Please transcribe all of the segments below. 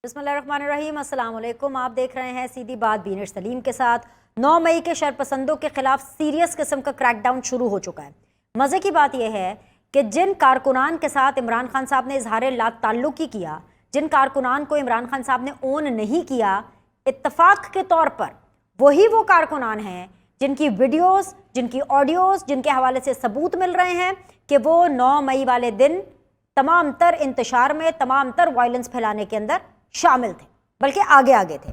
बिस्मिल्लाहिर्रहमानिर्रहीम, अस्सलाम वालेकुम। आप देख रहे हैं सीधी बात बीनर सलीम के साथ। 9 मई के शरपसंदों के खिलाफ सीरियस किस्म का क्रैकडाउन शुरू हो चुका है। मज़े की बात यह है कि जिन कारकुनान के साथ इमरान खान साहब ने इजहार ला ताल्लुकी किया, जिन कारकुनान को इमरान खान साहब ने ओन नहीं किया, इत्तफाक के तौर पर वही वो कारकुनान हैं जिनकी वीडियोस, जिनकी ऑडियोस, जिनके हवाले से सबूत मिल रहे हैं कि वो 9 मई वाले दिन तमाम तर इंतशार में, तमाम तर वायलेंस फैलाने के अंदर शामिल थे, बल्कि आगे आगे थे।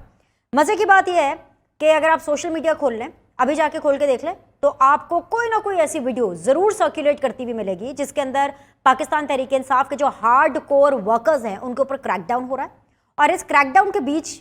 मज़े की बात यह है कि अगर आप सोशल मीडिया खोल लें, अभी जाके खोल के देख लें, तो आपको कोई ना कोई ऐसी वीडियो ज़रूर सर्कुलेट करती हुई मिलेगी जिसके अंदर पाकिस्तान तहरीक इंसाफ के जो हार्ड कोर वर्कर्स हैं उनके ऊपर क्रैकडाउन हो रहा है। और इस क्रैकडाउन के बीच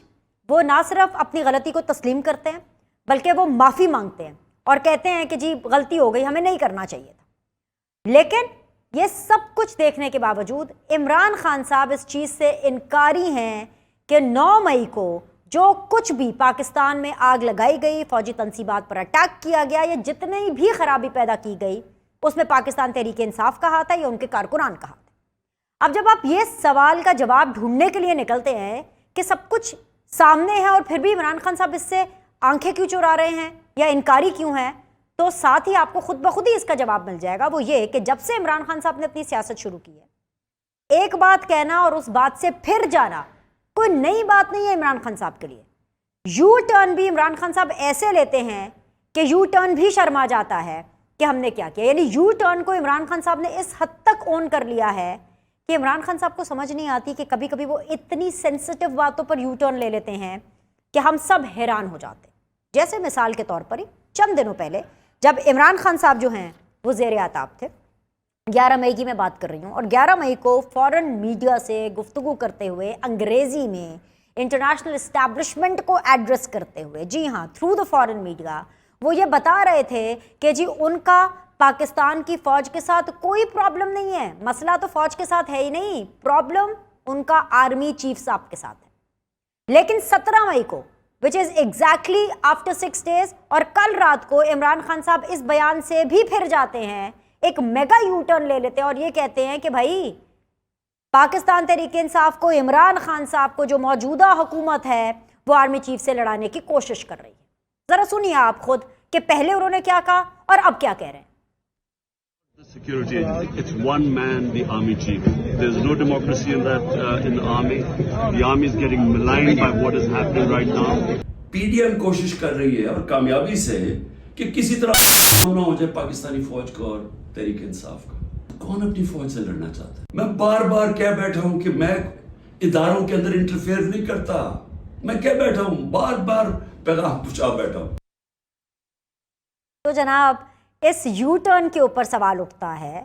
वो ना सिर्फ अपनी गलती को तस्लीम करते हैं, बल्कि वो माफ़ी मांगते हैं और कहते हैं कि जी गलती हो गई, हमें नहीं करना चाहिए था। लेकिन ये सब कुछ देखने के बावजूद इमरान खान साहब इस चीज़ से इनकारी हैं कि 9 मई को जो कुछ भी पाकिस्तान में आग लगाई गई, फौजी तनसीबात पर अटैक किया गया, या जितनी भी खराबी पैदा की गई, उसमें पाकिस्तान तहरीक इंसाफ का हाथ है या उनके कारकुनान का हाथ है। अब जब आप ये सवाल का जवाब ढूंढने के लिए निकलते हैं कि सब कुछ सामने है और फिर भी इमरान खान साहब इससे आंखें क्यों चुरा रहे हैं या इनकारी क्यों है, तो साथ ही आपको खुद ब खुद ही इसका जवाब मिल जाएगा। वो ये कि जब से इमरान खान साहब ने अपनी सियासत शुरू की है, एक बात कहना और उस बात से फिर जाना कोई नई बात नहीं है इमरान खान साहब के लिए। यू टर्न भी इमरान खान साहब ऐसे लेते हैं कि यू टर्न भी शर्मा जाता है कि हमने क्या किया। यानी यू टर्न को इमरान खान साहब ने इस हद तक ओन कर लिया है कि इमरान खान साहब को समझ नहीं आती कि कभी कभी वो इतनी सेंसिटिव बातों पर यू टर्न ले लेते हैं कि हम सब हैरान हो जाते हैं। जैसे मिसाल के तौर पर ही चंद दिनों पहले जब इमरान खान साहब जो हैं वो ज़ेर आताब थे, 11 मई की मैं बात कर रही हूँ, और 11 मई को फॉरेन मीडिया से गुफ्तगू करते हुए अंग्रेज़ी में इंटरनेशनल इस्टेब्लिशमेंट को एड्रेस करते हुए, जी हाँ, थ्रू द फॉरेन मीडिया, वो ये बता रहे थे कि जी उनका पाकिस्तान की फ़ौज के साथ कोई प्रॉब्लम नहीं है, मसला तो फ़ौज के साथ है ही नहीं, प्रॉब्लम उनका आर्मी चीफ साहब के साथ है। लेकिन 17 मई को which is exactly after 6 days, और कल रात को इमरान खान साहब इस बयान से भी फिर जाते हैं, एक मेगा यू टर्न ले लेते हैं और ये कहते हैं कि भाई पाकिस्तान तहरीक इंसाफ को, इमरान खान साहब को जो मौजूदा हुकूमत है वो आर्मी चीफ से लड़ाने की कोशिश कर रही है। ज़रा सुनिए आप खुद कि पहले उन्होंने क्या कहा और अब क्या कह रहे हैं। The security agency, it's one man, the army chief. There's no democracy in the army. The army is getting maligned by what is happening right now. PDM कोशिश कर रही है और कामयाबी से कि किसी तरह ना हो जाए पाकिस्तानी फौज का और तहरीक इंसाफ का। कौन अपनी फौज से लड़ना चाहता है? मैं बार बार कह बैठा हूं कि मैं इदारों के अंदर इंटरफेयर नहीं करता। मैं कह बैठा हूं, बार बार पैगाम पहुंचा बैठा हूं। तो जनाब, इस यू टर्न के ऊपर सवाल उठता है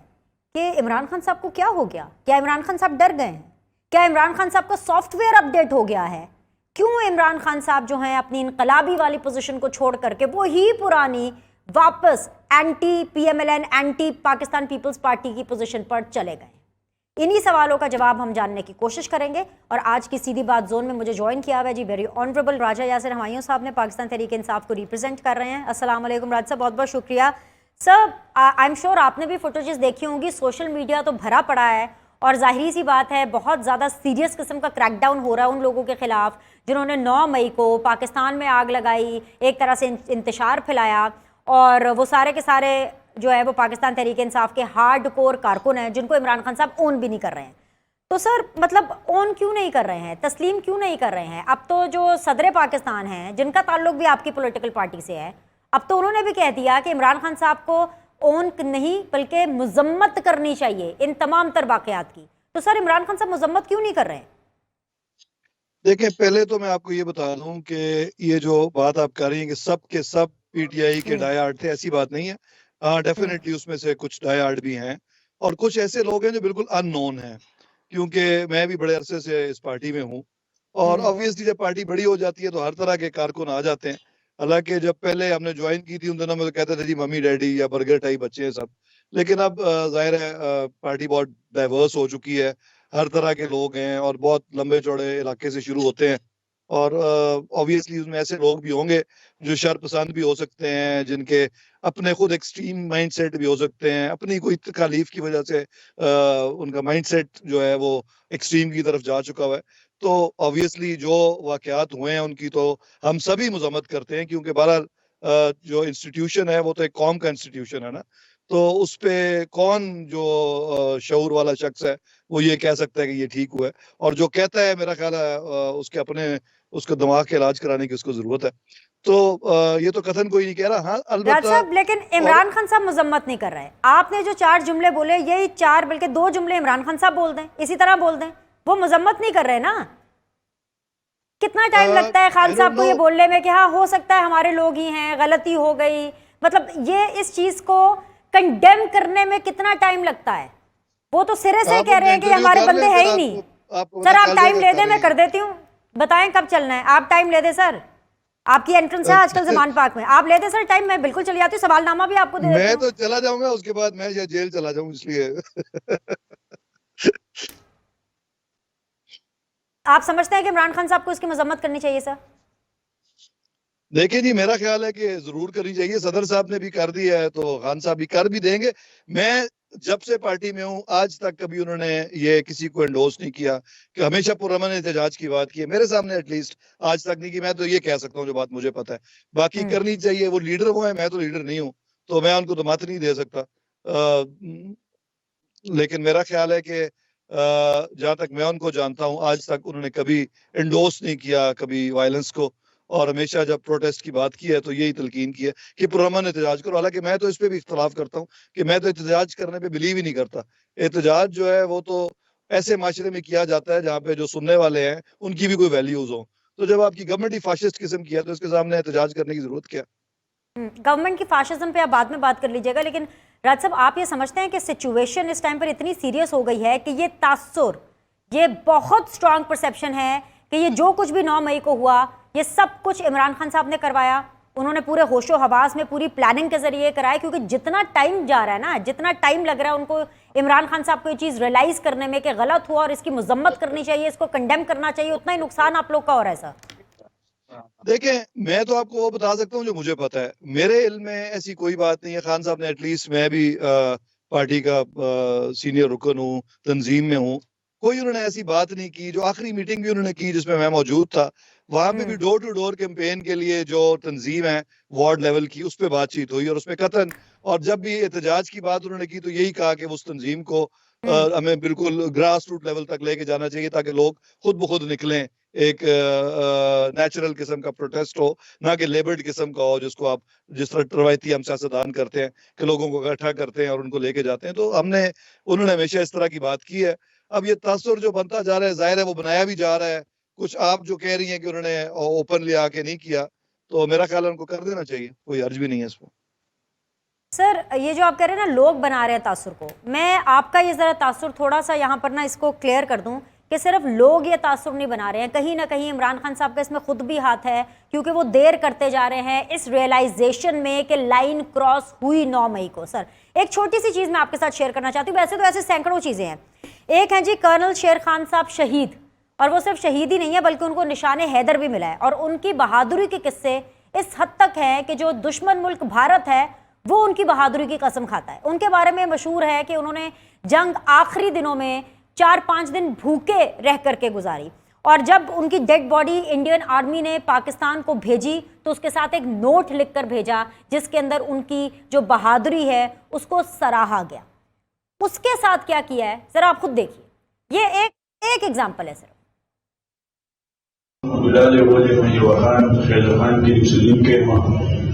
कि इमरान खान साहब को क्या हो गया? क्या इमरान खान साहब डर गए हैं? क्या इमरान खान साहब का सॉफ्टवेयर अपडेट हो गया है? क्यों इमरान खान साहब जो हैं अपनी इनकलाबी वाली पोजीशन को छोड़ करके वो ही पुरानी वापस anti PMLN, anti Pakistan Peoples Party की पोजीशन पर चले गए? इन्हीं सवालों का जवाब हम जानने की कोशिश करेंगे। और आज की सीधी बात जोन में मुझे ज्वाइन किया हुआ है जी वेरी ऑनरेबल राजा यासिर हमायूं साहब ने, पाकिस्तान तहरीक इंसाफ को रिप्रेजेंट कर रहे हैं। अस्सलाम वालेकुम राजा साहब, बहुत बहुत शुक्रिया। सर, आई एम श्योर आपने भी फुटेजेस देखी होंगी, सोशल मीडिया तो भरा पड़ा है और जाहिर सी बात है बहुत ज़्यादा सीरियस किस्म का क्रैकडाउन हो रहा है उन लोगों के खिलाफ जिन्होंने 9 मई को पाकिस्तान में आग लगाई, एक तरह से इंतशार फैलाया, और वो सारे के सारे जो है वो पाकिस्तान तहरीक इंसाफ के हार्ड कोर कारकुन हैं जिनको इमरान खान साहब ओन भी नहीं कर रहे हैं। तो सर, मतलब ओन क्यों नहीं कर रहे हैं, तस्लीम क्यों नहीं कर रहे हैं? अब तो जो सदर पाकिस्तान हैं जिनका ताल्लुक भी आपकी पॉलिटिकल पार्टी से है, अब तो उन्होंने भी कह दिया कि इमरान खान साहब को ओन नहीं बल्कि मुजम्मत करनी चाहिए इन तमाम तर वाक़यात की। तो सर, इमरान खान साहब मुजम्मत क्यों नहीं कर रहे हैं? देखें, पहले तो मैं आपको ये बता दूं कि ये जो बात आप कर रही हैं कि सब के सब पीटीआई के डायार्ड थे, ऐसी बात नहीं है। डेफिनेटली उसमें से कुछ डायार्ड भी हैं और कुछ ऐसे लोग हैं जो बिल्कुल अननोन हैं, क्योंकि मैं भी बड़े अरसे से इस पार्टी में हूँ और ऑब्वियसली जब पार्टी बड़ी हो जाती है तो हर तरह के कारकुन आ जाते हैं। हालांकि जब पहले हमने ज्वाइन की थी उन दिनों में तो कहते थे जी मम्मी डैडी या बर्गर टाइप बच्चे हैं सब, लेकिन अब जाहिर है पार्टी बहुत डाइवर्स हो चुकी है, हर तरह के लोग हैं और बहुत लंबे चौड़े इलाके से शुरू होते हैं और ऑब्वियसली उसमें ऐसे लोग भी होंगे जो शरपसंद भी हो सकते हैं, जिनके अपने खुद एक्सट्रीम माइंडसेट भी हो सकते हैं, अपनी कोई तकालीफ की वजह से उनका माइंडसेट जो है वो एक्सट्रीम की तरफ जा चुका हुआ है। तो ऑब्वियसली जो वाकयात हुए हैं उनकी तो हम सभी मजम्मत करते हैं, क्योंकि बहरहाल जो इंस्टीट्यूशन है वो तो एक कौम का इंस्टीट्यूशन है ना, तो उस पे कौन जो शऊर वाला शख्स है वो ये कह सकता है कि ये ठीक हुआ है, और जो कहता है मेरा ख्याल है उसके अपने उसको दिमाग के इलाज कराने की उसको जरूरत है। तो ये तो कथन कोई नहीं कह रहा। हाँ राज अलबत्ता साहब, लेकिन इमरान खान साहब मजम्मत नहीं कर रहे हैं। आपने जो 4 जुमले बोले, यही 4 बल्कि 2 जुमले इमरान खान साहब बोल दें, इसी तरह बोल दें, वो मजम्मत नहीं कर रहे ना। कितना टाइम लगता है खान साहब को ये बोलने में कि हाँ हो सकता है हमारे लोग ही हैं, गलती हो गई, मतलब ये इस चीज को कंडेम करने में कितना टाइम लगता है? वो तो सिरे से कह रहे हैं कि हमारे बंदे हैं ही नहीं। सर आप टाइम ले दें, मैं कर देती हूँ, बताएं कब चलना है। आप टाइम ले दें सर, आपकी एंट्रेंस है आजकल जमान पार्क में, आप ले दें सर टाइम, मैं बिल्कुल चली जाती हूँ, सवालनामा भी आपको दे देती मैं हूँ। तो चला जाऊंगा, उसके बाद मैं या जेल चला जाऊं, इसलिए आप समझते हैं कि इमरान खान साहब को इसकी मजम्मत करनी चाहिए सर? देखिए जी, मेरा ख्याल है कि जरूर करनी चाहिए। सदर साहब ने भी कर दिया है तो खान साहब भी कर भी देंगे। मैं जब से पार्टी में हूँ आज तक कभी उन्होंने ये किसी को एंडोर्स नहीं किया, कि हमेशा पुरअमन एहतजाज की बात की है, मेरे सामने एटलीस्ट आज तक नहीं की। मैं तो ये कह सकता हूँ जो बात मुझे पता है, बाकी करनी चाहिए। वो लीडर वो है, मैं तो लीडर नहीं हूँ, तो मैं उनको तो मत नहीं दे सकता। लेकिन मेरा ख्याल है कि जहां तक मैं उनको जानता हूं आज तक उन्होंने कभी एंडोर्स नहीं किया कभी वायलेंस को, और हमेशा जब प्रोटेस्ट की बात की है तो यही तलकीन की है कि पुरअमन एहतजाज करो। हालांकि मैं तो इस पे भी इख्तलाफ करता हूँ कि मैं तो एहतजाज करने पे बिलीव ही नहीं करता। एहतजाज जो है वो तो ऐसे माशरे में किया जाता है जहाँ पे जो सुनने वाले हैं उनकी भी कोई वैल्यूज हो। तो जब आपकी गवर्नमेंट ही फाशिस्ट किस्म की है तो इसके सामने एहतजाज करने की जरूरत क्या? गवर्नमेंट की फाशिज्म पे आप बाद में बात कर लीजिएगा, लेकिन राज साहब आप ये समझते हैं कि सिचुएशन इस टाइम पर इतनी सीरियस हो गई है कि ये तासुर, ये बहुत स्ट्रांग परसेप्शन है कि ये जो कुछ भी 9 मई को हुआ ये सब कुछ इमरान खान साहब ने करवाया, उन्होंने पूरे होशो हवास में पूरी प्लानिंग के जरिए कराया, क्योंकि जितना टाइम जा रहा है ना, जितना टाइम लग रहा है उनको, इमरान खान साहब को ये चीज़ रियलाइज करने में कि गलत हुआ और इसकी मजम्मत करनी चाहिए, इसको कंडेम करना चाहिए, उतना ही नुकसान आप लोग का हो रहा है सर। देखें, मैं तो आपको वो बता सकता हूँ जो मुझे पता है। मेरे इल्म में ऐसी कोई बात नहीं है। खान साहब ने एटलीस्ट, मैं भी पार्टी का सीनियर रुकन हूँ, तंजीम में हूँ, कोई उन्होंने ऐसी बात नहीं की। जो आखिरी मीटिंग भी उन्होंने की जिसमें मैं मौजूद था, वहां पे भी डोर टू डोर कैंपेन के लिए जो तंजीम है वार्ड लेवल की, उस पर बातचीत हुई और उसमें कतन, और जब भी एहतजाज की बात उन्होंने की तो यही कहा कि उस तंजीम को हमें बिल्कुल ग्रास रूट लेवल तक लेके जाना चाहिए ताकि लोग खुद ब खुद निकलें। एक नेचुरल किस्म का प्रोटेस्ट हो, ना कि लेबर्ड किस्म का हो, जिसको आप जिस तरह रवायती हम सियासतदान करते हैं कि लोगों को इकट्ठा करते हैं और उनको लेके जाते हैं। तो उन्होंने हमेशा इस तरह की बात की है। अब ये तासुर जो बनता जा रहा है, जाहिर है वो बनाया भी जा रहा है। कुछ आप जो कह रही हैं कि उन्होंने ओपनली आके नहीं किया, तो मेरा ख्याल है उनको कर देना चाहिए, कोई अर्ज भी नहीं है इसमें। सर ये जो आप कह रहे हैं ना लोग बना रहे हैं तासुर को, मैं आपका ये ज़रा तासुर थोड़ा सा यहाँ पर ना इसको क्लियर कर दूँ कि सिर्फ लोग ये तासुर नहीं बना रहे हैं, कहीं ना कहीं इमरान खान साहब का इसमें खुद भी हाथ है, क्योंकि वो देर करते जा रहे हैं इस रियलाइजेशन में कि लाइन क्रॉस हुई 9 मई को। सर एक छोटी सी चीज़ मैं आपके साथ शेयर करना चाहती हूँ, वैसे तो ऐसे सैकड़ों चीज़ें हैं। एक है जी कर्नल शेर खान साहब शहीद, और वो सिर्फ शहीद ही नहीं है बल्कि उनको निशान हैदर भी मिला है, और उनकी बहादुरी के किस्से इस हद तक हैं कि जो दुश्मन मुल्क भारत है वो उनकी बहादुरी की कसम खाता है। उनके बारे में मशहूर है कि उन्होंने जंग आखिरी दिनों में 4-5 दिन भूखे रह करके गुजारी, और जब उनकी डेड बॉडी इंडियन आर्मी ने पाकिस्तान को भेजी तो उसके साथ एक नोट लिखकर भेजा जिसके अंदर उनकी जो बहादुरी है उसको सराहा गया। उसके साथ क्या किया है जरा आप खुद देखिए, ये एक एग्जाम्पल है सर।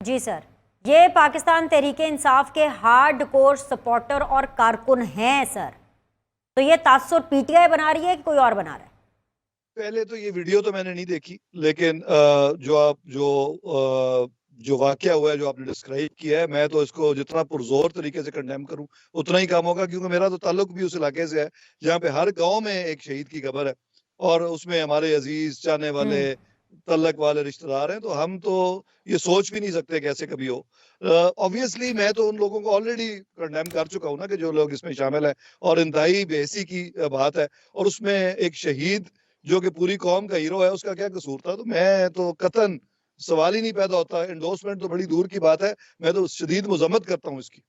जी सर, ये पाकिस्तान तहरीके इंसाफ के हार्ड कोर सपोर्टर और कारकुन हैं सर। तो ये तासुर पीटीआई बना रही है कि कोई और बना रहा है? पहले तो ये वीडियो तो मैंने नहीं देखी, लेकिन जो वाकया हुआ है, जो आपने डिस्क्राइब किया है, मैं तो इसको जितना पुरजोर तरीके से कंडेम करूं उतना ही कम होगा, क्योंकि मेरा तो ताल्लुक भी उस इलाके से है जहाँ पे हर गांव में एक शहीद की खबर है और उसमें हमारे अजीज चाहने वाले तल्लक वाले रिश्तेदार हैं। तो हम तो ये सोच भी नहीं सकते कैसे कभी हो। ऑब्वियसली मैं तो उन लोगों को ऑलरेडी कंडेम कर चुका हूं ना, कि जो लोग इसमें शामिल है, और इंतहाई बेहसी की बात है। और उसमें एक शहीद जो कि पूरी कौम का हीरो है, उसका क्या कसूर था? तो मैं तो कतन सवाल ही नहीं पैदा होता। एंडोर्समेंट तो बड़ी दूर की बात है, मैं तो शदीद मजम्मत करता हूँ इसकी।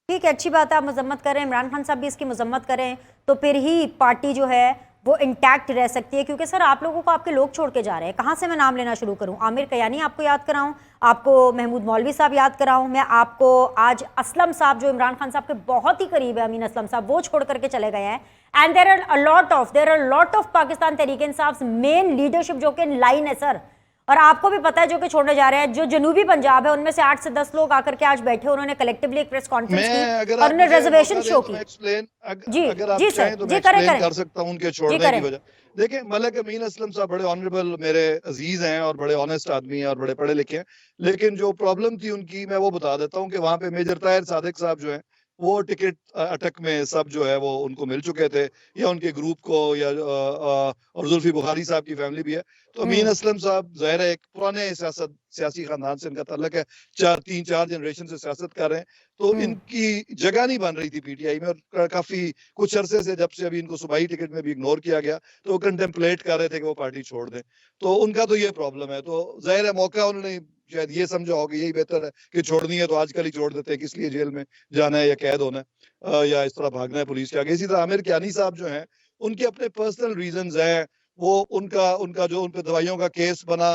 ठीक है, अच्छी बात है, आप मजम्मत करें, इमरान खान साहब भी इसकी मजम्मत करें, तो फिर ही पार्टी जो है वो इंटैक्ट रह सकती है। क्योंकि सर आप लोगों को आपके लोग छोड़ के जा रहे हैं। कहाँ से मैं नाम लेना शुरू करूँ? आमिर कयानी आपको याद कराऊं, आपको महमूद मौलवी साहब याद कराऊं, मैं आपको आज असलम साहब जो इमरान खान साहब के बहुत ही करीब है, अमीन असलम साहब, वो छोड़ करके चले गए हैं। And there are lot of Pakistan Tehreek Insaf main leadership जो कि इन लाइन है सर। और आपको भी पता है जो कि छोड़ने जा रहे हैं, जो जनूबी पंजाब है उनमें से 8 से 10 लोग आकर के आज बैठे, उन्होंने कलेक्टिवली एक प्रेस कॉन्फ्रेंस की और उन्होंने रिजर्वेशन शो की। जी अगर आप जी चाहें सर, तो जी मैं करें एक्सप्लेन करें कर सकता हूं उनके छोड़ने की वजह। देखिए, मलक अमीन असलम साहब बड़े ऑनरेबल मेरे अजीज हैं और बड़े ऑनेस्ट आदमी हैं और बड़े पढ़े लिखे हैं, लेकिन जो प्रॉब्लम थी उनकी मैं वो बता देता हूँ कि वहां पे मेजर ताहिर सादिक साहब जो है वो टिकट अटक में सब जो है वो उनको मिल चुके थे, या उनके ग्रुप को, या और जुल्फी बुखारी साहब की फैमिली भी है। तो अमीन असलम साहब ज़ाहिर है एक पुराने सियासी खानदान से इनका ताल्लुक है, 3-4 जनरेशन से सियासत कर रहे हैं। तो इनकी जगह नहीं बन रही थी पीटीआई में, और काफी कुछ अरसे से, जब से अभी इनको सूबाई टिकट में भी इग्नोर किया गया, तो वो कंटेम्पलेट कर रहे थे कि वो पार्टी छोड़ दें। तो उनका तो ये प्रॉब्लम है। तो जाहिर है मौका उन्होंने शायद ये समझा होगा यही बेहतर है कि छोड़नी है तो आजकल ही छोड़ देते हैं, किस लिए जेल में जाना है या कैद होना है या इस तरह भागना है पुलिस के आगे। इसी तरह आमिर कियानी साहब जो हैं, उनके अपने पर्सनल रीजंस हैं। वो उनका जो उन पे दवाइयों का केस बना,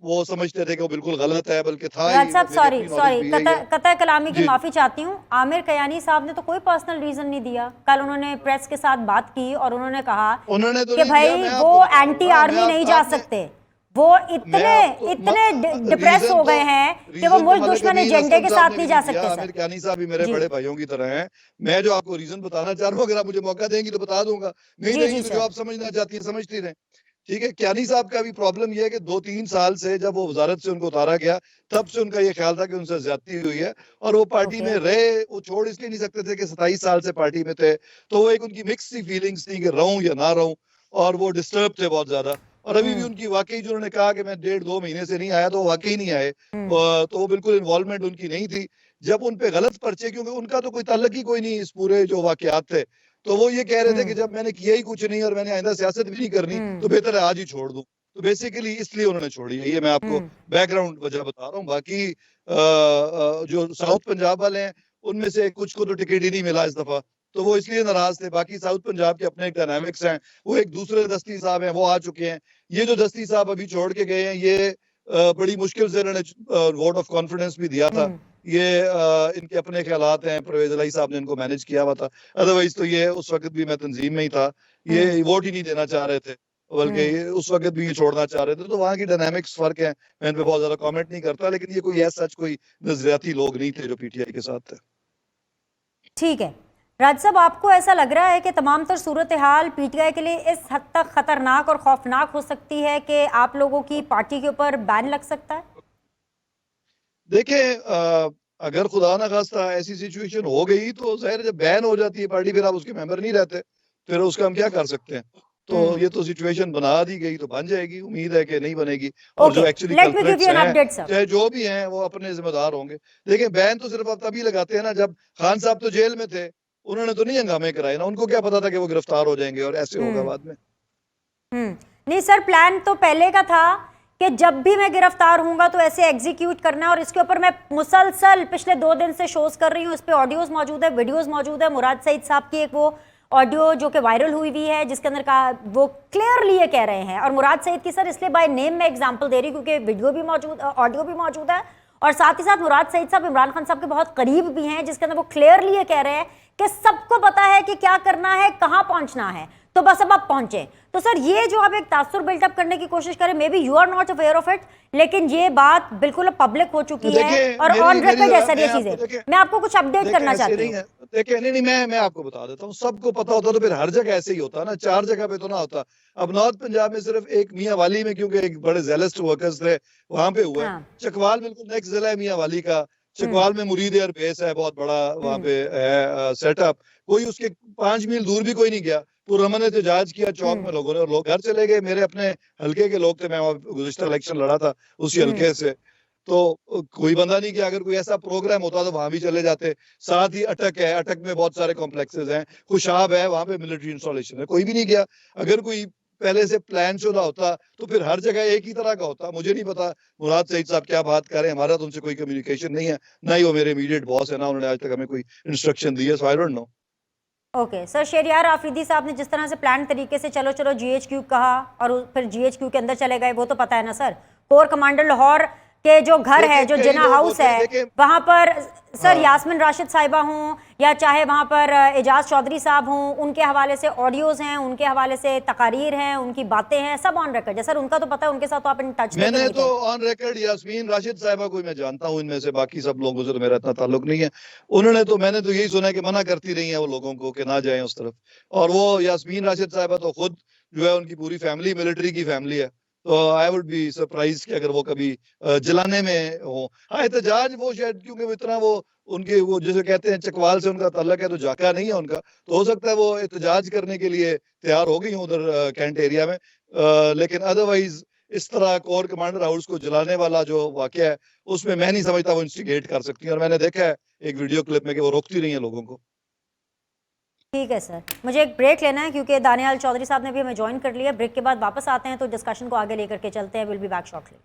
वो समझते थे कि वो बिल्कुल गलत है, बल्कि था ही। साहब सॉरी कतई कलामी की जी। माफी चाहती हूँ। आमिर कयानी साहब ने तो कोई पर्सनल रीजन नहीं दिया। कल उन्होंने प्रेस के साथ बात की और उन्होंने कहा उन्होंने तो कि नहीं भाई दिया, मैं वो आपको बता रहा एंटी हूँ, आर्मी नहीं जा आपने- सकते, वो इतने डिप्रेस रीजन हो तो- गए हैं कि वो रीजन तो मुल्क मलिक दुश्मन अमीन एजेंडे असलम के साहब साथ ने नहीं भी जा दिया। सकते आमिर सर। कियानी साहब भी मेरे जी। बड़े भाइयों की तरह हैं। मैं जो आपको रीजन बताना चाह रहा हूँ, अगर आप मुझे मौका देंगी तो बता दूंगा, नहीं जी, देंगी जी, तो सर। जो आप समझना चाहती है समझती रहे। ठीक है, कियानी साहब का भी प्रॉब्लम यह है कि 2-3 साल से जब वो वजारत से उनको उतारा गया, तब से उनका ये ख्याल था कि उनसे ज्यादती हुई है, और वो पार्टी में रहे। वो छोड़ इसलिए नहीं सकते थे कि 27 साल से पार्टी में थे, तो वो एक उनकी मिक्स सी फीलिंग्स थी कि रहूं या ना रहूं, और वो डिस्टर्ब थे बहुत ज्यादा। और अभी भी उनकी वाकई, जो उन्होंने कहा कि मैं 1.5-2 महीने से नहीं आया, तो वो वाकई नहीं आए। तो वो बिल्कुल इन्वॉल्वमेंट उनकी नहीं थी। जब उन पे गलत पर्चे, क्योंकि उनका तो कोई ताल्लुक ही कोई नहीं इस पूरे जो वाकयात थे, तो वो ये कह रहे थे कि जब मैंने किया ही कुछ नहीं और मैंने आइंदा सियासत भी नहीं करनी, तो बेहतर है आज ही छोड़ दूं। तो बेसिकली इसलिए उन्होंने छोड़ी है। ये मैं आपको बैकग्राउंड वजह बता रहा हूँ। बाकी जो साउथ पंजाब वाले हैं, उनमें से कुछ को तो टिकट ही नहीं मिला इस दफा, तो वो इसलिए नाराज थे। बाकी साउथ पंजाब के अपने डायनामिक्स हैं। वो एक दूसरे दस्ती साहब हैं, वो आ चुके हैं। ये जो दस्ती साहब अभी छोड़ के गए हैं, ये बड़ी मुश्किल से इन्होंने वोट ऑफ कॉन्फिडेंस भी दिया था। ये इनके अपने ख्यालात हैं, परवेज इलाही साहब ने इनको मैनेज किया हुआ था। अदरवाइज तो ये उस वक्त भी मैं तंजीम में ही था, ये वोट ही नहीं देना चाह रहे थे, बल्कि उस वक्त भी ये छोड़ना चाह रहे थे। तो वहाँ की डायनामिक्स फर्क है, मैं इन पे बहुत ज्यादा कमेंट नहीं करता, लेकिन ये कोई ऐसा कोई नजरियाती लोग नहीं थे जो पीटीआई के साथ थे। ठीक है राज साहब, आपको ऐसा लग रहा है कि तमाम तर सूरत हाल पीटीआई के लिए इस हद तक खतरनाक और खौफनाक हो सकती है कि आप लोगों की पार्टी के ऊपर बैन लग सकता है? देखिए, अगर खुदा ना खास्ता ऐसी सिचुएशन हो गई, तो जाहिर है जब बैन हो जाती है पार्टी, फिर आप उसके मेंबर नहीं रहते, फिर उसका हम क्या कर सकते हैं? तो ये तो सिचुएशन बना दी गई, तो बन जाएगी। उम्मीद है कि नहीं बनेगी। और जो एक्चुअली कल्प्रिट्स हैं, चाहे जो भी हैं, वो अपने जिम्मेदार होंगे। देखिए, बैन तो सिर्फ आप तभी लगाते हैं ना जब खान साहब तो जेल में थे, उन्होंने तो नहीं हंगामे कराए ना, उनको क्या पता था कि वो गिरफ्तार हो जाएंगे और ऐसे होगा बाद में। नहीं सर, प्लान तो पहले का था कि जब भी मैं गिरफ्तार हूंगा तो ऐसे एग्जीक्यूट करना है, और इसके ऊपर मैं मुसलसल पिछले 2 दिन से शोज कर रही हूँ। इस पे ऑडियोज मौजूद है, वीडियोज मौजूद है। मुराद सईद साहब की एक वो ऑडियो जो कि वायरल हुई हुई है, जिसके अंदर का वो क्लियरली ये कह रहे हैं, और मुराद सईद की सर इसलिए बाय नेम में एग्जांपल दे रही हूँ क्योंकि वीडियो भी मौजूद, ऑडियो भी मौजूद है, और साथ ही साथ मुराद सईद साहब इमरान खान साहब के बहुत करीब भी हैं, जिसके अंदर वो क्लियरली ये कह रहे हैं कि सबको पता है कि क्या करना है, कहाँ पहुंचना है। तो बस अब आप पहुंचे। तो सर ये जो आप एक तासुर बिल्डअप करने की कोशिश करें, maybe you are not aware of it, लेकिन ये बात बिल्कुल पब्लिक हो चुकी है और ऑन रिकॉर्ड है सर ये चीजें। मैं आपको कुछ अपडेट करना चाहती हूँ। देखिए नहीं मैं आपको बता देता हूँ, सबको पता होता तो फिर हर जगह ऐसे ही होता ना, 4 जगह पे तो ना होता। अब नॉर्थ पंजाब में सिर्फ एक मियांवाली में, क्योंकि एक बड़े जेलस्ट वर्कर्स थे वहां पे हुआ है। चकवाल बिल्कुल नेक्स्ट जिला है मियांवाली का, चकवाल में मुरीद एयर बेस है, बहुत बड़ा वहां पे है सेटअप, कोई उसके 5 मील दूर भी कोई नहीं गया। पुरअमन एहतजाज किया चौक में लोगों ने और लोग घर चले गए। मेरे अपने हल्के के लोग थे, मैं गुज़िश्ता इलेक्शन लड़ा था उसी हल्के से, तो कोई बंदा नहीं किया। अगर कोई ऐसा प्रोग्राम होता तो वहां भी चले जाते। साथ ही अटक है, अटक में बहुत सारे कॉम्प्लेक्सेस हैं, खुशाब है, वहां पे मिलिट्री इंस्टॉलेशन है, कोई भी नहीं गया। अगर कोई पहले से प्लान शुदा होता तो फिर हर जगह एक ही तरह का होता। मुझे नहीं पता मुराद सईद साहब क्या बात कर रहे हैं, हमारा तो उनसे कोई कम्युनिकेशन नहीं है, ना ही वो मेरे इमीडिएट बॉस है, ना उन्होंने आज तक हमें कोई इंस्ट्रक्शन दी है, so I don't know. Okay sir, Shahryar Afridi sahab ने जिस तरह से प्लान तरीके से चलो चलो GHQ कहा और फिर GHQ के अंदर चले गए, वो तो पता है ना सर। कोर कमांडर लाहौर के जो घर है, जो जिना हाउस है, वहां पर सर यास्मीन राशिद साहिबा हूँ या चाहे वहां पर एजाज चौधरी साहब हूँ, उनके हवाले से ऑडियोज हैं, उनके हवाले से तकारीर हैं, उनकी बातें हैं, सब ऑन रिकॉर्ड है सर। उनका तो पता है, उनके साथ तो आप इन टच में। मैंने तो ऑन रिकॉर्ड यास्मीन राशिद साहिबा को मैं जानता हूँ, इनमें से बाकी सब लोगों से तो मेरा इतना ताल्लुक नहीं है। उन्होंने तो, मैंने तो यही सुना है कि मना करती रही है वो लोगों को कि ना जाएं उस तरफ। और वो यास्मीन राशिद साहिबा तो खुद जो है, उनकी पूरी फैमिली मिलिट्री की फैमिली है, तो आई वुड बी सरप्राइज कि अगर वो कभी जलाने में हो। हाँ, एहतजाज वो शायद, क्योंकि वो इतना वो उनके वो जैसे कहते हैं चकवाल से उनका ताल्लुक है, तो जाका नहीं है उनका, तो हो सकता है वो एहतजाज करने के लिए तैयार हो गई हूँ उधर कैंट एरिया में। लेकिन अदरवाइज इस तरह कोर कमांडर हाउस को जलाने वाला जो वाकया है, उसमें मैं नहीं समझता वो इंस्टिगेट कर सकती। और मैंने देखा है एक वीडियो क्लिप में कि वो रोकती रही है लोगों को। ठीक है सर, मुझे एक ब्रेक लेना है क्योंकि दानियाल चौधरी साहब ने भी हमें ज्वाइन कर लिया। ब्रेक के बाद वापस आते हैं तो डिस्कशन को आगे लेकर के चलते हैं। Will be back shortly.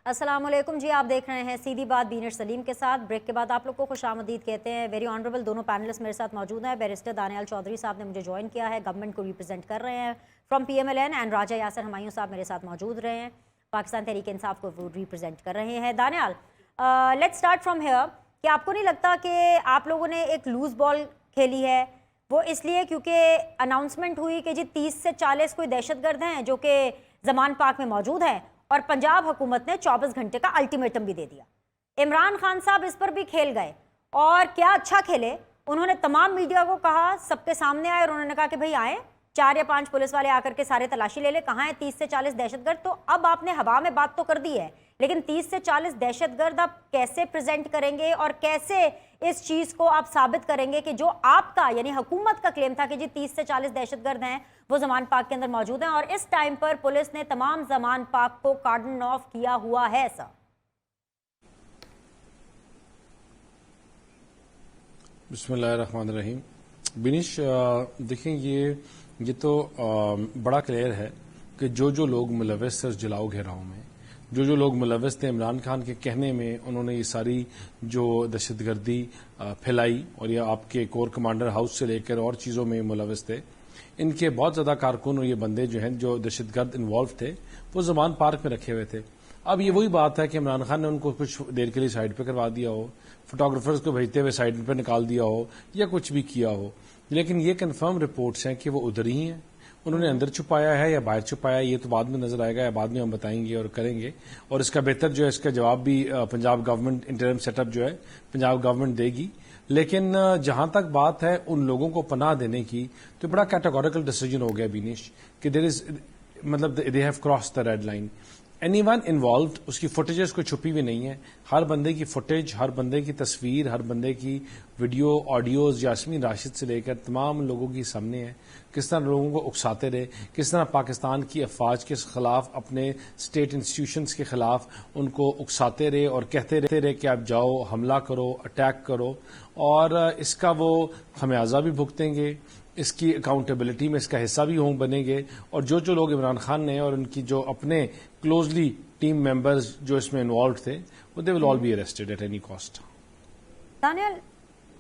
अस्सलाम वालेकुम जी, आप देख रहे हैं सीधी बात बीनर सलीम के साथ। ब्रेक के बाद आप लोग को खुशामदीद कहते हैं। वेरी ऑनरेबल दोनों पैनलिस्ट मेरे साथ मौजूद हैं। बैरिस्टर दानियाल चौधरी साहब ने मुझे ज्वाइन किया है, गवर्नमेंट को रिप्रेजेंट कर रहे हैं फ्रॉम PMLN, एंड राजा यासर हमायूं साहब मेरे साथ मौजूद रहे हैं, पाकिस्तान तहरीक इंसाफ को वो रिप्रेजेंट कर रहे हैं। Daniyal, let's start from here कि आपको नहीं लगता कि आप लोगों ने एक लूज बॉल खेली है? वो इसलिए क्योंकि अनाउंसमेंट हुई कि जी 30 से 40 कोई दहशतगर्द हैं जो कि जमान पाक में मौजूद हैं, और पंजाब हुकूमत ने 24 घंटे का अल्टीमेटम भी दे दिया। इमरान खान साहब इस पर भी खेल गए, और क्या अच्छा खेले। उन्होंने तमाम मीडिया को कहा, सबके सामने आए और उन्होंने कहा कि भाई आए, 4 या 5 पुलिस वाले आकर के सारे तलाशी ले ले, कहाँ है 30 से 40 दहशतगर्द। तो अब आपने हवा में बात तो कर दी है, लेकिन 30 से 40 दहशतगर्द आप कैसे प्रेजेंट करेंगे और कैसे इस चीज को आप साबित करेंगे कि जो आपका यानी हुकूमत का क्लेम था कि जी 30 से 40 दहशतगर्द हैं वो जमान पाक के अंदर मौजूद हैं, और इस टाइम पर पुलिस ने तमाम जमान पाक को कार्डन ऑफ किया हुआ है सर। बिस्मिल्लाहिर्रहमानिर्रहीम। बिनिश, देखें ये तो बड़ा क्लियर है कि जो लोग मुलविस थे उस जलाओ घेराव में, जो लोग मुलविस थे इमरान खान के कहने में, उन्होंने ये सारी जो दहशतगर्दी फैलाई और ये आपके कोर कमांडर हाउस से लेकर और चीज़ों में मुलविस थे, इनके बहुत ज़्यादा कारकुन और ये बंदे जो हैं जो दहशतगर्द इन्वॉल्व थे वो जमान पार्क में रखे हुए थे। अब ये वही बात है कि इमरान खान ने उनको कुछ देर के लिए साइड पे करवा दिया हो, फोटोग्राफर्स को भेजते हुए साइड पे निकाल दिया हो, या कुछ भी किया हो, लेकिन ये कंफर्म रिपोर्ट्स हैं कि वो उधर ही हैं। उन्होंने अंदर छुपाया है या बाहर छुपाया है, ये तो बाद में नजर आएगा, या बाद में हम बताएंगे और करेंगे। और इसका बेहतर जो है इसका जवाब भी पंजाब गवर्नमेंट इंटरिम सेटअप जो है पंजाब गवर्नमेंट देगी। लेकिन जहां तक बात है उन लोगों को पनाह देने की, तो बड़ा कैटेगोरिकल डिसीजन हो गया बीनिश कि देयर इज मतलब they have cross the red line. Anyone involved, उसकी फुटेजेस कोई छुपी हुई नहीं है। हर बंदे की फुटेज, हर बंदे की तस्वीर, हर बंदे की वीडियो, ऑडियोज यास्मीन राशिद से लेकर तमाम लोगों की सामने है। किस तरह लोगों को उकसाते रहे, किस तरह पाकिस्तान की अफवाज के खिलाफ, अपने स्टेट इंस्टीट्यूशंस के खिलाफ उनको उकसाते रहे और कहते रहे कि आप जाओ, हमला करो, अटैक करो, और इसका वो खमियाजा भी भुगतेंगे, इसकी अकाउंटेबिलिटी में इसका हिस्सा भी हों बनेंगे। और जो लोग इमरान खान ने और उनकी जो अपने क्लोजली टीम मेंबर्स जो इसमें इन्वॉल्व थे, वो they will all be arrested at any cost. Daniyal,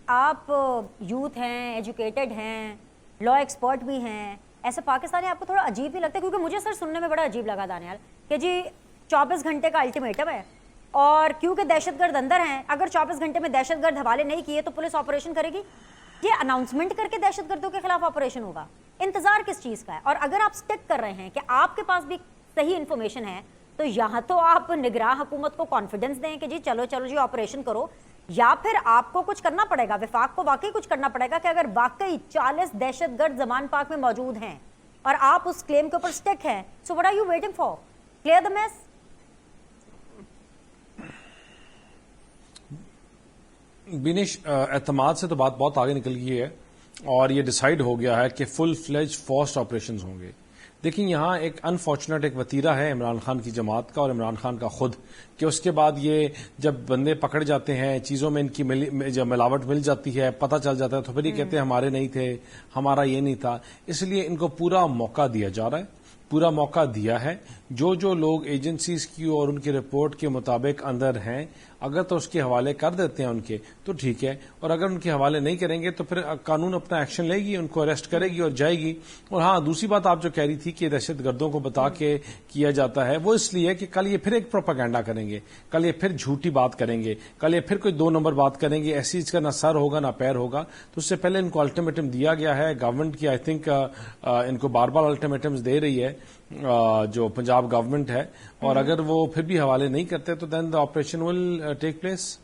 आप यूथ हैं, एजुकेटेड हैं, लॉ एक्सपर्ट भी हैं, ऐसे पाकिस्तानी आपको थोड़ा अजीब भी लगता है? क्योंकि मुझे सर सुनने में बड़ा अजीब लगा दानियाल कि जी 24 घंटे का अल्टीमेटम है, और क्योंकि दहशतगर्द अंदर हैं, अगर 24 घंटे में दहशतगर्द हवाले नहीं किए तो पुलिस ऑपरेशन करेगी। ये अनाउंसमेंट करके दहशतगर्दों के खिलाफ ऑपरेशन होगा? इंतजार किस चीज का है? और अगर आप स्टिक कर रहे हैं कि आपके पास भी सही इंफॉर्मेशन है, तो यहाँ तो आप निगरान हुकूमत को कॉन्फिडेंस दें कि जी चलो चलो जी ऑपरेशन करो, या फिर आपको कुछ करना पड़ेगा, विफाक को वाकई कुछ करना पड़ेगा कि अगर वाकई 40 दहशतगर्द जमान पाक में मौजूद हैं और आप उस क्लेम के ऊपर स्टिक हैं, so what are you waiting for? Clear the mess. Binesh, एतमाद से तो बात बहुत आगे निकल गई है और ये डिसाइड हो गया है कि फुल फ्लेज फोर्स्ड ऑपरेशंस होंगे। देखिए, यहाँ एक अनफॉर्चुनेट एक वतीरा है इमरान खान की जमात का और इमरान खान का खुद, कि उसके बाद ये जब बंदे पकड़ जाते हैं, चीज़ों में इनकी जब मिलावट मिल जाती है, पता चल जाता है, तो फिर ये कहते हैं हमारे नहीं थे, हमारा ये नहीं था। इसलिए इनको पूरा मौका दिया जा रहा है, पूरा मौका दिया है। जो जो लोग एजेंसीज की और उनकी रिपोर्ट के मुताबिक अंदर हैं, अगर तो उसके हवाले कर देते हैं उनके तो ठीक है, और अगर उनके हवाले नहीं करेंगे तो फिर कानून अपना एक्शन लेगी, उनको अरेस्ट करेगी और जाएगी। और हाँ, दूसरी बात आप जो कह रही थी कि दहशतगर्दों को बता के किया जाता है, वो इसलिए कि कल ये फिर एक प्रोपेगेंडा करेंगे, कल ये फिर झूठी बात करेंगे, कल ये फिर कोई 2 नंबर बात करेंगे। ऐसी चीज का ना सर होगा ना पैर होगा। तो उससे पहले इनको अल्टीमेटम दिया गया है गवर्नमेंट की। आई थिंक इनको बार बार अल्टीमेटम्स दे रही है जो पंजाब गवर्नमेंट है, और अगर वो फिर भी हवाले नहीं करते तो then the operation will take place.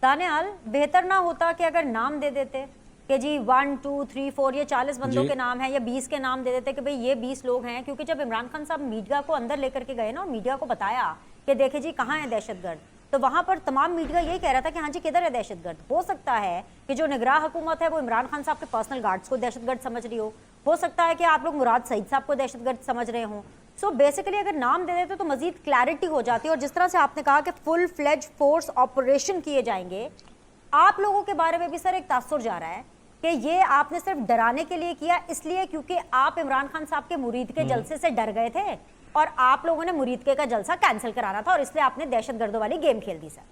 Daniyal, बेहतर ना होता कि अगर नाम दे देते कि जी 1 2 3 4 ये 40 बंदों के नाम हैं, या 20 के नाम दे देते कि भाई ये 20 लोग हैं? क्योंकि जब इमरान खान साहब मीडिया को अंदर लेकर के गए ना और मीडिया को बताया कि देखे जी कहाँ है दहशतगर्द, तो वहां पर तमाम मीडिया यही कह रहा था कि हाँ जी किधर है दहशतगर्द। हो सकता है कि जो निगरान हुकूमत है वो इमरान खान साहब के पर्सनल गार्ड्स को दहशतगर्द समझ रही हो सकता है कि आप लोग मुराद सईद साहब को दहशतगर्द समझ रहे हो। सो बेसिकली अगर नाम दे देते तो मजीद क्लैरिटी हो जाती है। और जिस तरह से आपने कहा कि फुल फ्लेज फोर्स ऑपरेशन किए जाएंगे, आप लोगों के बारे में भी सर एक तासुर जा रहा है कि ये आपने सिर्फ डराने के लिए किया, इसलिए क्योंकि आप इमरान खान साहब के मुरीद के जलसे से डर गए थे और आप लोगों ने मुरीद के का जलसा कैंसिल कराना था और इसलिए आपने दहशतगर्दों वाली गेम खेल दी सर।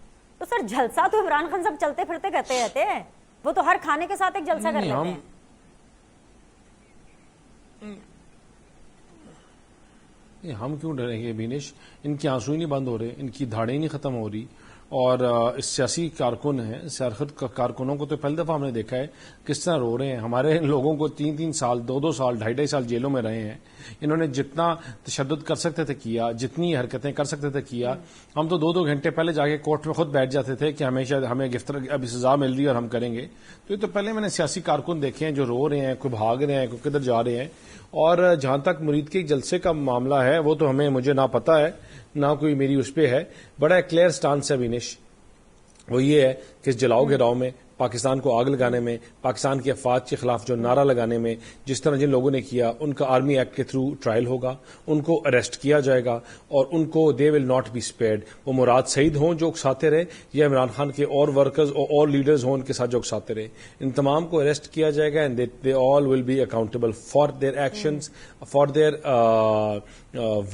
तो सर जलसा तो इमरान खान साहब चलते फिरते करते रहते हैं, वो तो हर खाने के साथ एक जलसा कर लेते हैं। हम क्यों डरेंगे बिनेश? इनके आंसू ही नहीं बंद हो रहे, इनकी धाड़ें ही नहीं खत्म हो रही। और इस सियासी कारकुन हैं, सियासत कारकुनों को तो पहली दफा हमने देखा है किस तरह रो रहे हैं। हमारे लोगों को 3-3 साल 2-2 साल 2.5 साल जेलों में रहे हैं। इन्होंने जितना तशद्दुद कर सकते थे किया, जितनी हरकतें कर सकते थे किया। हम तो 2-2 घंटे पहले जाके कोर्ट में खुद बैठ जाते थे कि हमें गिरफ्तार अभी सजा मिल रही है और हम करेंगे। तो ये तो पहले मैंने सियासी कारकुन देखे हैं जो रो रहे हैं, कोई भाग रहे हैं, कोई किधर जा रहे हैं। और जहां तक मुरीद के जलसे का मामला है वो तो मुझे ना पता है ना कोई मेरी उस पे है। बड़ा क्लियर स्टांस है विनेश, वो ये है कि इस जलाओ गिराओ में, पाकिस्तान को आग लगाने में, पाकिस्तान की अफवाद के खिलाफ जो नारा लगाने में जिस तरह जिन लोगों ने किया, उनका आर्मी एक्ट के थ्रू ट्रायल होगा, उनको अरेस्ट किया जाएगा और उनको they will not be spared. वो मुराद सईद हों जो उकसाते रहे या इमरान खान के और वर्कर्स और लीडर्स हों उनके साथ जो उकसाते रहे, इन तमाम को अरेस्ट किया जाएगा and they all will be accountable for their actions, for their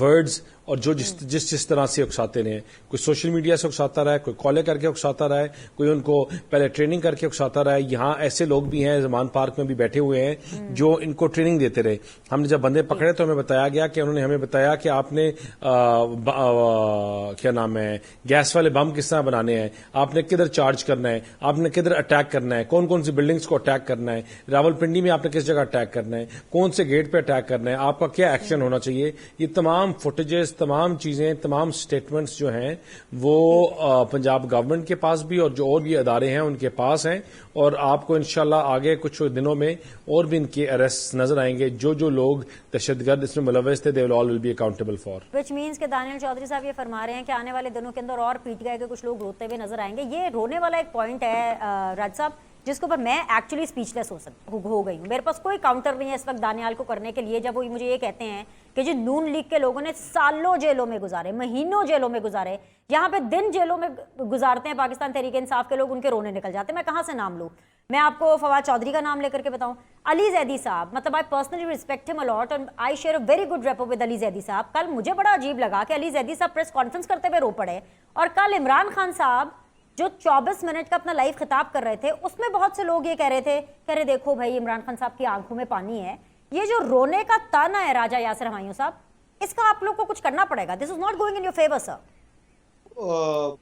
words. और जो जिस तरह से उकसाते रहे, कोई सोशल मीडिया से उकसाता रहा है, कोई कॉलें करके उकसाता रहा है, कोई उनको पहले ट्रेनिंग करके उकसाता रहा है। यहाँ ऐसे लोग भी हैं जमान पार्क में भी बैठे हुए हैं जो इनको ट्रेनिंग देते रहे। हमने जब बंदे पकड़े तो हमें बताया गया कि उन्होंने हमें बताया कि आपने क्या नाम है गैस वाले बम किस तरह बनाने हैं, आपने किधर चार्ज करना है, आपने किधर अटैक करना है, कौन कौन सी बिल्डिंग्स को अटैक करना है, रावलपिंडी में आपने किस जगह अटैक करना है, कौन से गेट पे अटैक करना है, आपका क्या एक्शन होना चाहिए। ये तमाम फुटेजेस, तमाम चीजें, तमाम स्टेटमेंट्स जो हैं वो पंजाब गवर्नमेंट के पास भी और जो और भी अदारे हैं उनके पास हैं। और आपको इंशाल्लाह आगे कुछ दिनों में और भी इनके अरेस्ट नजर आएंगे। जो जो लोग दहशतगर्द इसमें मुलव्वस थे, they will all be accountable for. Which means कि दानियल चौधरी साहब ये फरमा रहे हैं कि आने वाले दिनों के अंदर और पीटीआई के कुछ लोग रोते हुए नजर आएंगे। ये रोने वाला एक पॉइंट है राज साहब जिसके ऊपर मैं एक्चुअली स्पीचलेस हो गई हूँ। मेरे पास कोई काउंटर नहीं है इस वक्त दानियाल को करने के लिए, जब वो मुझे ये कहते हैं कि जो नून लीग के लोगों ने सालों जेलों में गुजारे, महीनों जेलों में गुजारे, यहाँ पे दिन जेलों में गुजारते हैं पाकिस्तान तहरीक इंसाफ के लोग, उनके रोने निकल जाते हैं। मैं कहाँ से नाम लूँ? मैं आपको फवाद चौधरी का नाम लेकर के बताऊं, अली जैदी साहब, मतलब I personally respect him a lot and I share a very good rapport with Ali Zaidi साहब। कल मुझे बड़ा अजीब लगा कि अली जैदी साहब प्रेस कॉन्फ्रेंस करते हुए रो पड़े, और कल इमरान खान साहब जो 24 मिनट का अपना लाइव खिताब कर रहे थे उसमें बहुत से लोग ये कह रहे थे, कह रहे देखो भाई इमरान खान साहब की आंखों में पानी है। ये जो रोने का ताना है राजा यासिर हमायूं साहब, इसका आप लोग को कुछ करना पड़ेगा। This is not going in your favour sir.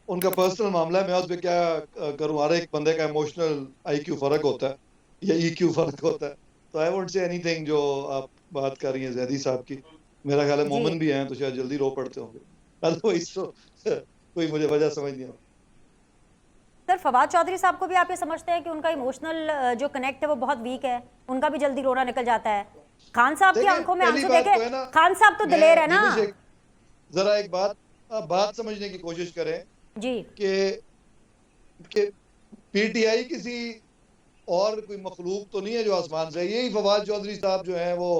उनका पर्सनल मामला है, मैं उस पर क्या करूं। हर एक बंदे का इमोशनल आईक्यू फर्क होता है। या ईक्यू फर्क होता है। तो आई वोंट से एनीथिंग जो आप बात कर रही हैं जैदी साहब की। मेरा ख्याल है जी मोमिन भी हैं तो शायद जल्दी रो पड़ते होंगे, अदरवाइज तो कोई मुझे वजह समझ नहीं आता। सर, फवाद चौधरी साहब को भी आप ये समझते हैं कि उनका इमोशनल जो कनेक्ट है वो बहुत वीक है, उनका भी जल्दी रोना निकल जाता है? खान साहब की देखिए, आंखों में पहली आंसू बात देखे, तो है ना, खान साहब तो मैं दिलेर है ना। दिनेश जरा एक बात समझने की कोशिश करें जी कि पीटीआई किसी और कोई मखलूक तो नहीं है जो आसमान से। यही फवाद चौधरी साहब जो हैं वो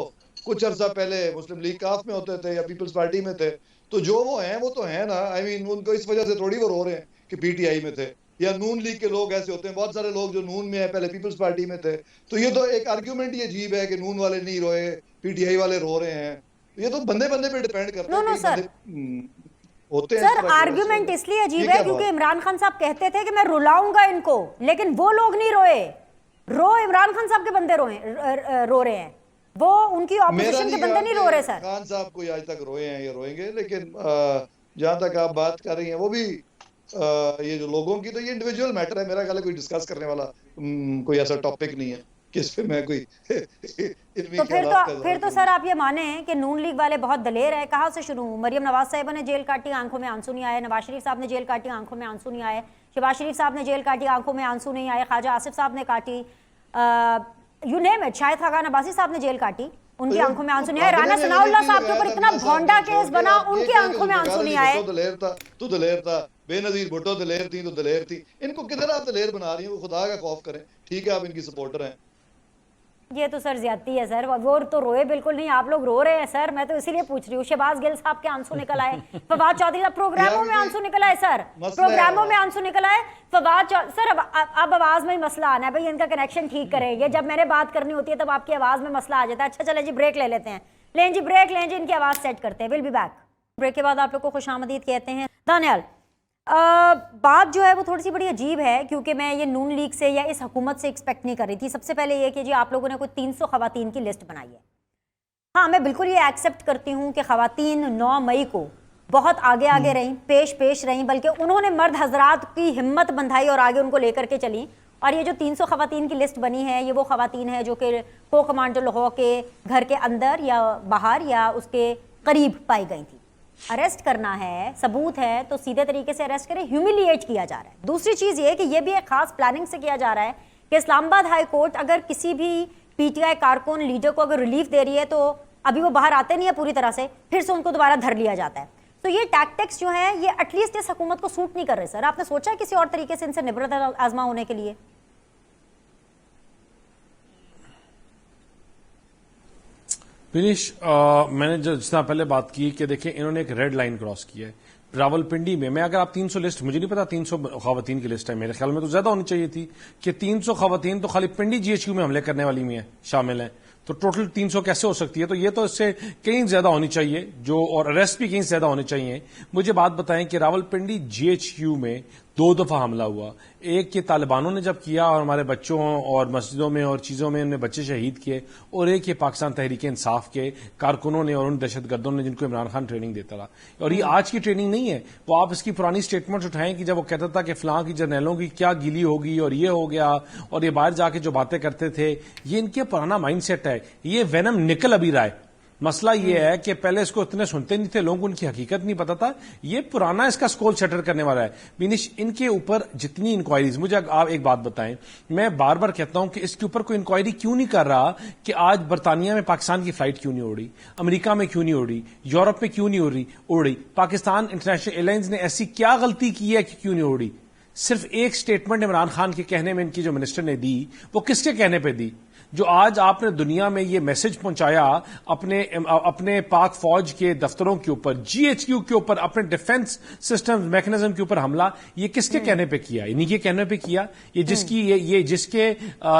कुछ अरसा पहले मुस्लिम लीग काफ में होते थे या पीपल्स पार्टी में थे, तो जो वो हैं वो तो हैं ना। आई मीन उनको इस वजह से थोड़ी वो रो रहे हैं कि पीटीआई में थे, या नून लीग के लोग ऐसे होते हैं, बहुत सारे लोग जो नून में है पहले पीपल्स पार्टी में थे। तो ये तो एक आर्ग्यूमेंट ही अजीब है कि नून वाले नहीं रोए, पीटीआई वाले रो रहे हैं। ये तो बंदे बंदे पे डिपेंड करता नो है। नो कई सर, बंदे होते हैं इस सर तरह के आर्ग्यूमेंट वैसे। इसलिए अजीब ये है क्या क्योंकि बात? इमरान खान साहब कहते थे कि मैं रुलाऊंगा इनको, लेकिन वो लोग नहीं रोए। इमरान खान साहब के बंदे रो रहे हैं, वो उनकी मेरा ऑपोजिशन के नहीं बंदे ख्याल नहीं कि रो रहे सर। खान साहब कोई आज तक रोए हैं या रोएंगे, लेकिन जहां तक आप बात कर रही हैं वो भी ये जो लोगों की, तो ये इंडिविजुअल मैटर है। मेरा ख्याल है कोई डिस्कस करने वाला कोई ऐसा टॉपिक नहीं है कि इस पे मैं कोई इल्मी तो ख्यालात का फिर इजहार तो सर आप ये माने कि नून लीग वाले बहुत दलेर है। कहाँ से शुरू? मरियम नवाज साहिबा ने जेल काटी, आंखों में आंसू नहीं आए। नवाज शरीफ साहब ने जेल काटी, आंखों में आंसू नहीं आए। शहबाज शरीफ साहब ने जेल काटी, आंखों में आंसू नहीं आए। ख्वाजा आसिफ साहब ने काटी, you name it. Shahid Khaqan Abbasi साहब ने जेल काटी, उनकी आंखों में आंसू नहीं आए। राना सनाउल्लाह साहब के ऊपर इतना भोंडा केस बना, उनकी आंखों में आंसू नहीं आए। तू दलेर था, बेनजीर भुट्टो दलेर थी तो दलेर थी। इनको किधर आप दलेर बना रही हैं? वो खुदा का खौफ करें। ठीक है, आप इनकी सपोर्टर हैं। ये तो सर ज्यादती है सर, वो तो रोए बिल्कुल नहीं, आप लोग रो रहे हैं सर। मैं तो इसीलिए पूछ रही हूँ। शहबाज गिल साहब के आंसू निकल आए, फवाद चौधरी साहब प्रोग्रामों में आंसू निकल आए सर, प्रोग्रामों में आंसू निकल आए। सर अब आवाज में ही मसला आना है भाई, इनका कनेक्शन ठीक करेंगे। जब मैंने बात करनी होती है तब आपकी आवाज में मसला आ जाता है। अच्छा चले जी, ब्रेक ले लेते हैं। लें जी ब्रेक, लें जी, इनकी आवाज सेट करते हैं। Will be back. ब्रेक के बाद आप लोग को खुशामदीद कहते हैं। दानियाल, बात जो है वो थोड़ी सी बड़ी अजीब है, क्योंकि मैं ये नून लीग से या इस हुकूमत से एक्सपेक्ट नहीं कर रही थी। सबसे पहले ये कि जी आप लोगों ने कोई 300 खवातीन की लिस्ट बनाई है। हाँ, मैं बिल्कुल ये एक्सेप्ट करती हूँ कि खवातीन 9 मई को बहुत आगे रहीं, पेश रहीं, बल्कि उन्होंने मर्द हजरात की हिम्मत बंधाई और आगे उनको लेकर के चली। और ये जो 300 खवातीन की लिस्ट बनी है, ये वो खवातीन है जो कि को कमांडर लाहौर के घर के अंदर या बाहर या उसके करीब पाई गई थी। अरेस्ट करना है, सबूत है तो सीधे तरीके से अरेस्ट करें। ह्यूमिलिएट किया जा रहा है। दूसरी चीज़ ये कि ये भी एक खास प्लानिंग से किया जा रहा है कि इस्लामाबाद हाई कोर्ट अगर किसी भी पीटीआई कारकुन लीडर को अगर रिलीफ दे रही है तो अभी वो बाहर आते नहीं है पूरी तरह से, फिर से उनको दोबारा धर लिया जाता है। तो ये टैक्टिक्स जो है ये एटलीस्ट इस हुकूमत को सूट नहीं कर रहे। सर, आपने सोचा है किसी और तरीके से इनसे निबरत आजमा होने के लिए? विनीश, मैंने जो जितना पहले बात की कि देखिए इन्होंने एक रेड लाइन क्रॉस की है रावलपिंडी में। मैं अगर आप 300 लिस्ट, मुझे नहीं पता 300 खवातीन की लिस्ट है, मेरे ख्याल में तो ज्यादा होनी चाहिए थी कि 300 खवातीन तो खाली पिंडी जीएचक्यू में हमले करने वाली में है, शामिल है। तो टोटल 300 कैसे हो सकती है? तो ये तो इससे कहीं ज्यादा होनी चाहिए जो, और अरेस्ट भी कहीं ज्यादा होने चाहिए। मुझे बात बताएं कि रावलपिंडी जीएचक्यू में 2 दफा हमला हुआ। एक ये तालिबानों ने जब किया और हमारे बच्चों और मस्जिदों में और चीजों में उनमें बच्चे शहीद किए, और एक ये पाकिस्तान तहरीक इंसाफ के कारकुनों ने और उन दहशतगर्दों ने जिनको इमरान खान ट्रेनिंग देता रहा। और ये आज की ट्रेनिंग नहीं है, वो आप इसकी पुरानी स्टेटमेंट्स उठाएं कि जब वो कहता था कि फलां की जर्नैलों की क्या गिली होगी और ये हो गया, और ये बाहर जाके जो बातें करते थे, ये इनके पुराना माइंडसेट है। ये वेनम निकल अभी रहा है। मसला ये है कि पहले इसको इतने सुनते नहीं थे लोगों को, उनकी हकीकत नहीं पता था। ये पुराना इसका स्कोल सेटर करने वाला है। बिनिश, इनके ऊपर जितनी इंक्वायरीज, मुझे आप एक बात बताएं, मैं बार बार कहता हूं कि इसके ऊपर कोई इंक्वायरी क्यों नहीं कर रहा कि आज बरतानिया में पाकिस्तान की फ्लाइट क्यों नहीं उड़ी, अमेरिका में क्यों नहीं उड़ी, यूरोप में क्यों नहीं उड़ी, पाकिस्तान इंटरनेशनल एयरलाइंस ने ऐसी क्या गलती की है कि क्यों नहीं उड़ी? सिर्फ एक स्टेटमेंट इमरान खान के कहने में इनकी जो मिनिस्टर ने दी, वो किसके कहने पर दी? जो आज आपने दुनिया में ये मैसेज पहुंचाया अपने पाक फौज के दफ्तरों के ऊपर, जीएचक्यू के ऊपर, अपने डिफेंस सिस्टम मैकेनिज्म के ऊपर हमला, ये किसके कहने पे किया? इन्हीं के कहने पे किया। ये जिसकी ये जिसके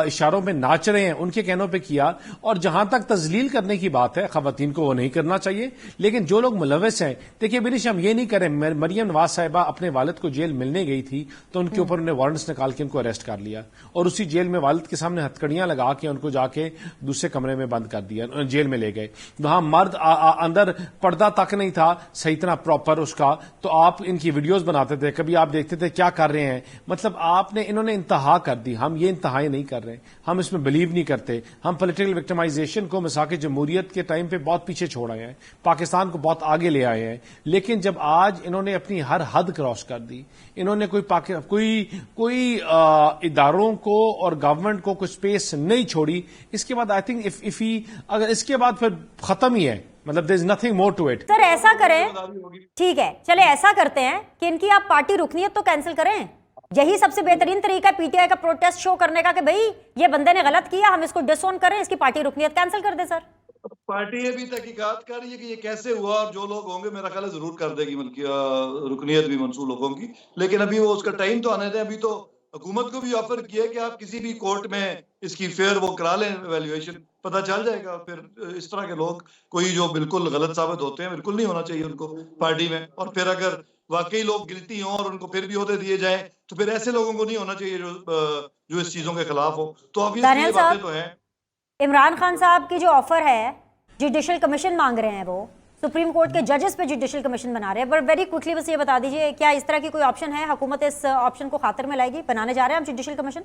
इशारों में नाच रहे हैं उनके कहनों पे किया। और जहां तक तजलील करने की बात है, खवातीन को वो नहीं करना चाहिए, लेकिन जो लोग मुलविस हैं, देखिए बिनिश, हम ये नहीं करें। मरियम नवाज साहिबा अपने वालिद को जेल मिलने गई थी तो उनके ऊपर उन्हें वारंट्स निकाल के उनको अरेस्ट कर लिया और उसी जेल में वालिद के सामने हथकड़ियां लगा के उनको जाके दूसरे कमरे में बंद कर दिया, जेल में ले गए। वहां मर्द अंदर पर्दा तक नहीं था सही तरह प्रॉपर उसका, तो आप इनकी वीडियोस बनाते थे, कभी आप देखते थे क्या कर रहे हैं। मतलब इन्होंने इंतहा कर दी। हम ये इंतहाएं नहीं कर रहे, हम इसमें बिलीव नहीं करते। हम पॉलिटिकल विक्टिमाइजेशन को मिसाक जमहूरियत के टाइम पे बहुत पीछे छोड़ आए हैं, पाकिस्तान को बहुत आगे ले आए हैं। लेकिन जब आज इन्होंने अपनी हर हद क्रॉस कर दी, इन्होंने कोई इदारों को और गवर्नमेंट को कोई स्पेस नहीं छोड़ी, इसके बाद आई थिंक इफ ही अगर इसके बाद फिर खत्म ही है, मतलब there is nothing more to it. Sir ऐसा करें, ठीक है, चले ऐसा करते हैं कि इनकी आप पार्टी रुकनीयत तो कैंसिल करें। यही सबसे बेहतरीन तरीका है पीटीआई का प्रोटेस्ट शो करने का कि भाई ये बंदे ने गलत किया, हम इसको डिसऑन करें, इसकी पार्टी रुकनीयत कैंसिल कर दे। सर पार्टी अभी तहकीकात कर रही है कि ये कैसे हुआ, और जो लोग होंगे मेरा ख्याल है जरूर कर देगी रुकनीयत भी मंसूर लोगों की। लेकिन अभी वो उसका टाइम तो आने दें। अभी तो हुकूमत को भी ऑफर किया है कि आप किसी भी कोर्ट में इसकी फेयर वो करा लें, वैल्यूएशन पता चल जाएगा। फिर इस तरह के लोग कोई जो बिल्कुल गलत साबित होते हैं, बिल्कुल नहीं होना चाहिए उनको पार्टी में। और फिर अगर वाकई लोग गिल्टी हों और उनको फिर भी ओहदे दिए जाएं, तो फिर ऐसे लोगों को नहीं होना चाहिए जो इस चीजों के खिलाफ हो। तो ऑब्वियसली ये बातें तो हैं। इमरान खान साहब की जो ऑफर है, जुडिशल कमीशन मांग रहे हैं, वो सुप्रीम कोर्ट के जजेस पे जुडिशल कमीशन बना रहे हैं। बट वेरी क्विकली बस ये बता दीजिए, क्या इस तरह की कोई ऑप्शन है? हुकूमत इस ऑप्शन को खातिर में लाएगी, बनाने जा रहे हैं हम जुडिशल कमीशन?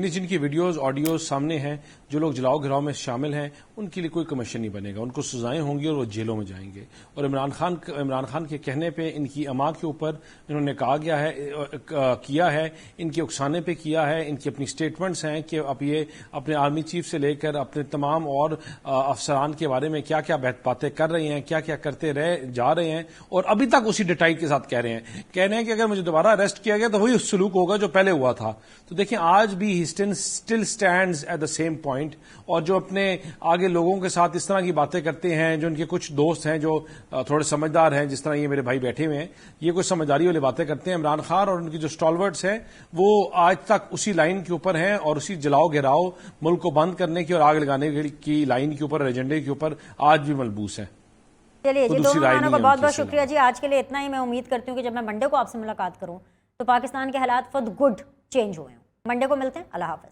जिनकी वीडियोस ऑडियोज सामने हैं, जो लोग जलाओ घिराव में शामिल हैं, उनके लिए कोई कमीशन नहीं बनेगा, उनको सजाएं होंगी और वो जेलों में जाएंगे। और इमरान खान के कहने पे, इनकी अमा के ऊपर इन्होंने किया है, इनके उकसाने पे किया है, इनकी अपनी स्टेटमेंट्स हैं कि अब ये अपने आर्मी चीफ से लेकर अपने तमाम और अफसरान के बारे में क्या क्या बातें कर रहे हैं, क्या क्या करते जा रहे हैं, और अभी तक उसी डिटेल के साथ कह रहे हैं कि अगर मुझे दोबारा अरेस्ट किया गया तो वही सलूक होगा जो पहले हुआ था। तो देखिए, आज भी he still stands at the same point. और जो अपने आगे लोगों के साथ इस तरह की बातें करते हैं, जो उनके कुछ दोस्त हैं जो थोड़े समझदार हैं, जिस तरह ये मेरे भाई बैठे हुए हैं, ये कुछ समझदारी वाली बातें करते हैं। इमरान खान और उनकी जो स्टॉलवर्ड्स हैं, वो आज तक उसी लाइन के ऊपर हैं और उसी जलाओ गिराओ, मुल्क को बंद करने की और आग लगाने की लाइन के ऊपर, एजेंडे के ऊपर आज भी मलबूस है। चलिए जी, दोनों मेहमानों का बहुत बहुत शुक्रिया जी। आज के लिए इतना ही। मैं उम्मीद करती हूँ कि जब मैं मंडे को आपसे मुलाकात करूँ तो पाकिस्तान के हालात फॉर द गुड चेंज हुए हों। मंडे को मिलते हैं। अल्लाह हाफ़िज़।